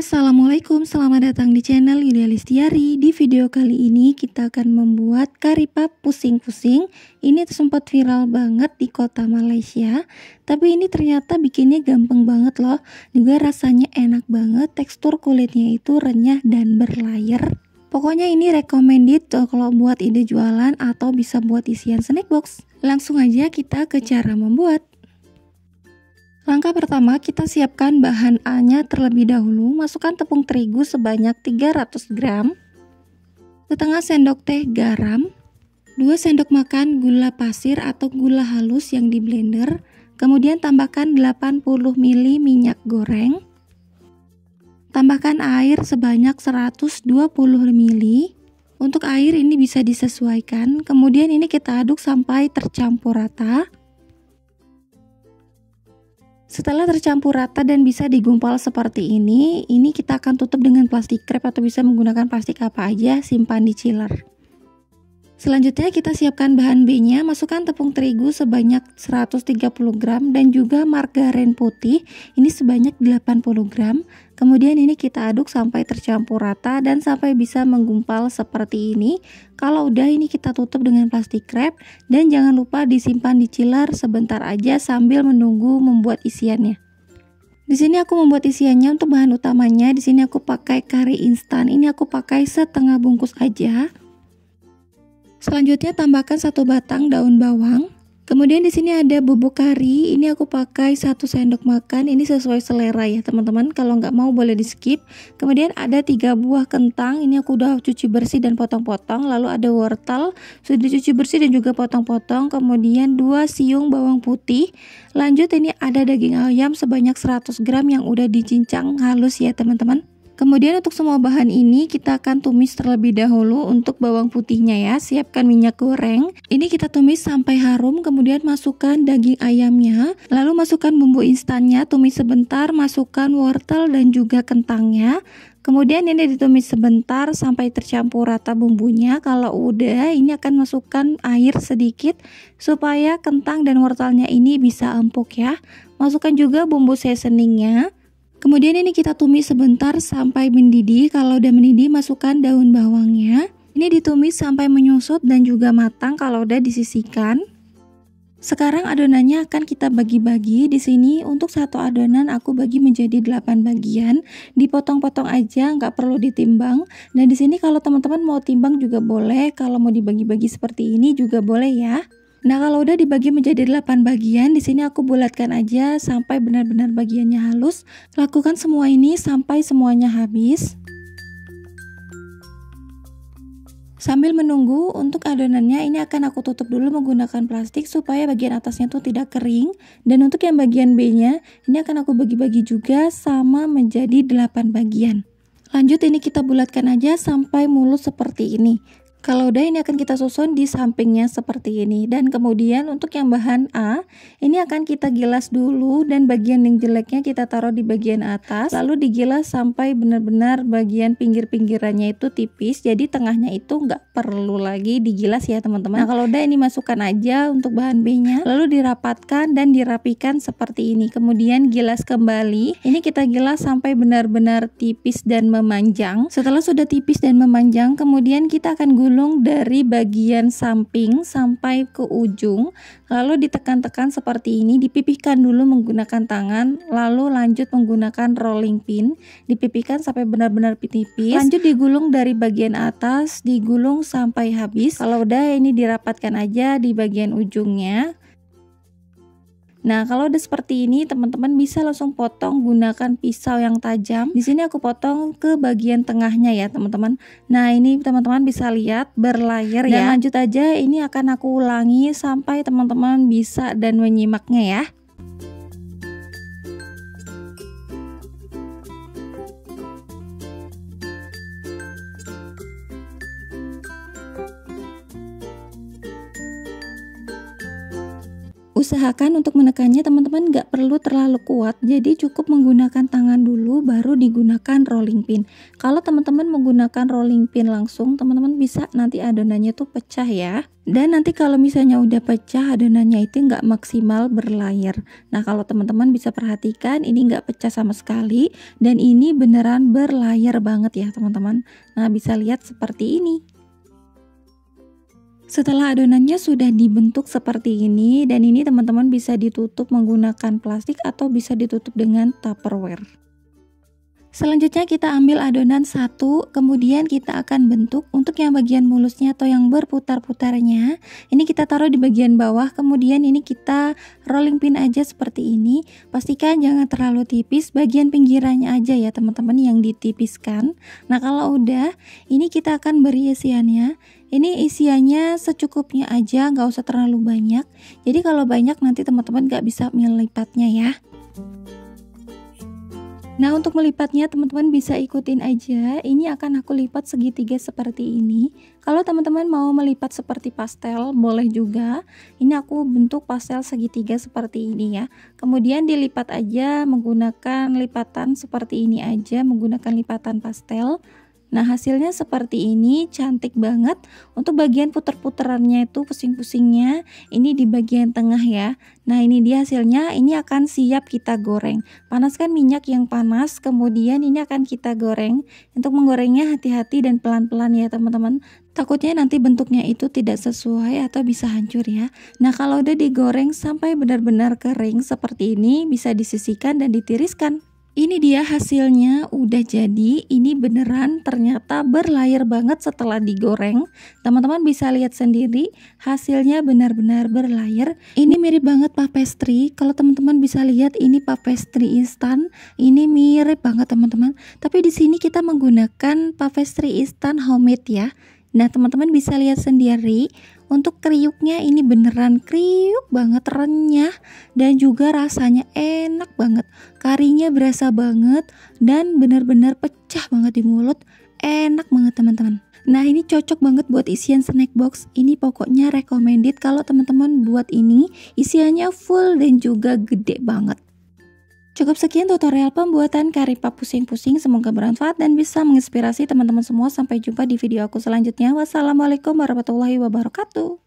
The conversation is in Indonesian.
Assalamualaikum, selamat datang di channel Yulia Listiari. Di video kali ini kita akan membuat kari pap pusing-pusing. Ini sempat viral banget di kota Malaysia, tapi ini ternyata bikinnya gampang banget loh. Juga rasanya enak banget, tekstur kulitnya itu renyah dan berlayer. Pokoknya ini recommended kalau buat ide jualan atau bisa buat isian snack box. Langsung aja kita ke cara membuat. Langkah pertama, kita siapkan bahan A-nya terlebih dahulu. Masukkan tepung terigu sebanyak 300 gram, setengah sendok teh garam, 2 sendok makan gula pasir atau gula halus yang di blender, kemudian tambahkan 80 ml minyak goreng, tambahkan air sebanyak 120 ml. Untuk air ini bisa disesuaikan, kemudian ini kita aduk sampai tercampur rata. Setelah tercampur rata dan bisa digumpal seperti ini kita akan tutup dengan plastik wrap atau bisa menggunakan plastik apa aja, simpan di chiller. Selanjutnya kita siapkan bahan B-nya, masukkan tepung terigu sebanyak 130 gram dan juga margarin putih ini sebanyak 80 gram. Kemudian ini kita aduk sampai tercampur rata dan sampai bisa menggumpal seperti ini. Kalau udah ini kita tutup dengan plastik wrap dan jangan lupa disimpan di chiller sebentar aja sambil menunggu membuat isiannya. Di sini aku membuat isiannya. Untuk bahan utamanya di sini aku pakai kari instan. Ini aku pakai setengah bungkus aja. Selanjutnya tambahkan 1 batang daun bawang. Kemudian di sini ada bubuk kari. Ini aku pakai 1 sendok makan. Ini sesuai selera ya teman-teman. Kalau nggak mau boleh di skip. Kemudian ada 3 buah kentang. Ini aku udah cuci bersih dan potong-potong. Lalu ada wortel sudah dicuci bersih dan juga potong-potong. Kemudian 2 siung bawang putih. Lanjut ini ada daging ayam sebanyak 100 gram yang udah dicincang halus ya teman-teman. Kemudian untuk semua bahan ini kita akan tumis terlebih dahulu. Untuk bawang putihnya ya, siapkan minyak goreng. Ini kita tumis sampai harum, kemudian masukkan daging ayamnya. Lalu masukkan bumbu instannya, tumis sebentar, masukkan wortel dan juga kentangnya. Kemudian ini ditumis sebentar sampai tercampur rata bumbunya. Kalau udah, ini akan masukkan air sedikit supaya kentang dan wortelnya ini bisa empuk ya. Masukkan juga bumbu seasoningnya. Kemudian ini kita tumis sebentar sampai mendidih. Kalau udah mendidih masukkan daun bawangnya. Ini ditumis sampai menyusut dan juga matang. Kalau udah disisihkan. Sekarang adonannya akan kita bagi-bagi. Di sini untuk satu adonan aku bagi menjadi 8 bagian. Dipotong-potong aja, nggak perlu ditimbang. Dan di sini kalau teman-teman mau timbang juga boleh. Kalau mau dibagi-bagi seperti ini juga boleh ya. Nah, kalau udah dibagi menjadi 8 bagian, di sini aku bulatkan aja sampai benar-benar bagiannya halus. Lakukan semua ini sampai semuanya habis. Sambil menunggu untuk adonannya ini akan aku tutup dulu menggunakan plastik supaya bagian atasnya tuh tidak kering. Dan untuk yang bagian B-nya, ini akan aku bagi-bagi juga sama menjadi 8 bagian. Lanjut ini kita bulatkan aja sampai mulus seperti ini. Kalau udah ini akan kita susun di sampingnya seperti ini. Dan kemudian untuk yang bahan A ini akan kita gilas dulu dan bagian yang jeleknya kita taruh di bagian atas. Lalu digilas sampai benar-benar bagian pinggir-pinggirannya itu tipis. Jadi tengahnya itu nggak perlu lagi digilas ya teman-teman. Nah kalau udah ini masukkan aja untuk bahan B nya. Lalu dirapatkan dan dirapikan seperti ini. Kemudian gilas kembali. Ini kita gilas sampai benar-benar tipis dan memanjang. Setelah sudah tipis dan memanjang kemudian kita akan gulung dari bagian samping sampai ke ujung, lalu ditekan-tekan seperti ini, dipipihkan dulu menggunakan tangan, lalu lanjut menggunakan rolling pin, dipipihkan sampai benar-benar tipis, lanjut digulung dari bagian atas, digulung sampai habis. Kalau udah ini dirapatkan aja di bagian ujungnya. Nah, kalau udah seperti ini, teman-teman bisa langsung potong gunakan pisau yang tajam. Di sini aku potong ke bagian tengahnya ya, teman-teman. Nah, ini teman-teman bisa lihat berlayer ya. Dan lanjut aja, ini akan aku ulangi sampai teman-teman bisa dan menyimaknya ya. Usahakan untuk menekannya teman-teman nggak perlu terlalu kuat, jadi cukup menggunakan tangan dulu baru digunakan rolling pin. Kalau teman-teman menggunakan rolling pin langsung, teman-teman bisa nanti adonannya tuh pecah ya. Dan nanti kalau misalnya udah pecah adonannya itu nggak maksimal berlayar. Nah kalau teman-teman bisa perhatikan ini nggak pecah sama sekali dan ini beneran berlayar banget ya teman-teman. Nah bisa lihat seperti ini. Setelah adonannya sudah dibentuk seperti ini dan ini teman-teman bisa ditutup menggunakan plastik atau bisa ditutup dengan Tupperware. Selanjutnya kita ambil adonan satu, kemudian kita akan bentuk. Untuk yang bagian mulusnya atau yang berputar-putarnya, ini kita taruh di bagian bawah, kemudian ini kita rolling pin aja seperti ini. Pastikan jangan terlalu tipis, bagian pinggirannya aja ya teman-teman yang ditipiskan. Nah kalau udah, ini kita akan beri isiannya. Ini isiannya secukupnya aja, nggak usah terlalu banyak. Jadi kalau banyak nanti teman-teman nggak bisa melipatnya ya. Nah untuk melipatnya teman-teman bisa ikutin aja, ini akan aku lipat segitiga seperti ini. Kalau teman-teman mau melipat seperti pastel boleh juga, ini aku bentuk pastel segitiga seperti ini ya. Kemudian dilipat aja menggunakan lipatan seperti ini aja, menggunakan lipatan pastel. Nah hasilnya seperti ini, cantik banget. Untuk bagian puter-puterannya itu pusing-pusingnya ini di bagian tengah ya. Nah ini dia hasilnya, ini akan siap kita goreng. Panaskan minyak yang panas, kemudian ini akan kita goreng. Untuk menggorengnya hati-hati dan pelan-pelan ya teman-teman. Takutnya nanti bentuknya itu tidak sesuai atau bisa hancur ya. Nah kalau udah digoreng sampai benar-benar kering seperti ini, bisa disisihkan dan ditiriskan. Ini dia hasilnya udah jadi, ini beneran ternyata berlayar banget setelah digoreng. Teman-teman bisa lihat sendiri hasilnya benar-benar berlayar. Ini mirip banget pastry. Kalau teman-teman bisa lihat ini pastry instan, ini mirip banget teman-teman. Tapi di sini kita menggunakan pastry instan homemade ya. Nah teman-teman bisa lihat sendiri untuk kriuknya ini beneran kriuk banget, renyah dan juga rasanya enak banget. Karinya berasa banget dan bener-bener pecah banget di mulut, enak banget teman-teman. Nah ini cocok banget buat isian snack box. Ini pokoknya recommended kalau teman-teman buat ini, isiannya full dan juga gede banget. Cukup sekian tutorial pembuatan kari pap pusing-pusing, semoga bermanfaat dan bisa menginspirasi teman-teman semua. Sampai jumpa di video aku selanjutnya. Wassalamualaikum warahmatullahi wabarakatuh.